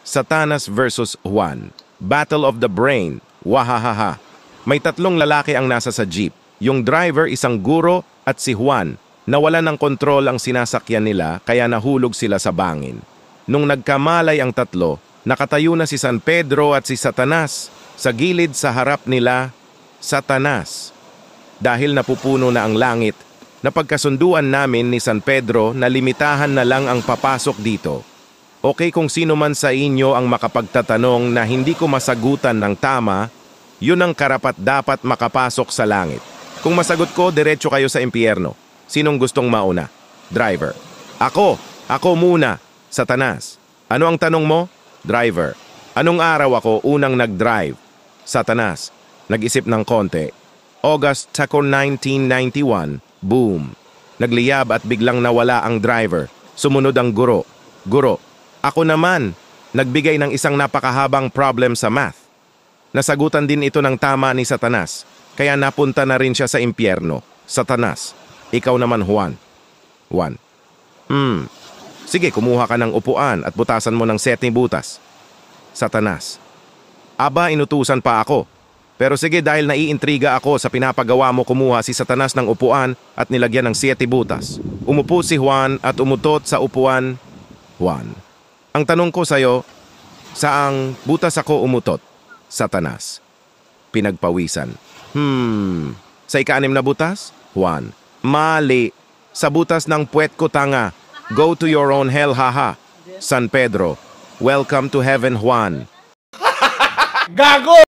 Satanas versus Juan. Battle of the Brain. Wahahaha. May tatlong lalaki ang nasa sa jeep. Yung driver isang guro at si Juan. Nawala ng kontrol ang sinasakyan nila kaya nahulog sila sa bangin. Nung nagkamalay ang tatlo, nakatayo na si San Pedro at si Satanas. Sa gilid sa harap nila, Satanas. Dahil napupuno na ang langit, napagkasunduan namin ni San Pedro na limitahan na lang ang papasok dito. Okay kung sino man sa inyo ang makapagtatanong na hindi ko masagutan ng tama, yun ang karapat-dapat makapasok sa langit. Kung masagot ko, diretso kayo sa impyerno. Sinong gustong mauna? Driver. Ako muna. Satanas. Ano ang tanong mo? Driver. Anong araw ako unang nag-drive? Satanas. Nag-isip ng konti. August 1991. Boom. Nagliyab at biglang nawala ang driver. Sumunod ang guro. Guro. Ako naman, nagbigay ng isang napakahabang problem sa math. Nasagutan din ito ng tama ni Satanas, kaya napunta na rin siya sa impyerno. Satanas, ikaw naman Juan. Juan. Sige, kumuha ka ng upuan at butasan mo ng 7 butas. Satanas. Aba, inutusan pa ako. Pero sige, dahil naiintriga ako sa pinapagawa mo, kumuha si Satanas ng upuan at nilagyan ng 7 butas. Umupo si Juan at umutot sa upuan. Juan. Ang tanong ko sa'yo, saang butas ako umutot? Satanas. Pinagpawisan. Sa ika-6 na butas? Juan. Mali. Sa butas ng puwet ko, tanga. Go to your own hell, haha. San Pedro. Welcome to heaven, Juan. Gago!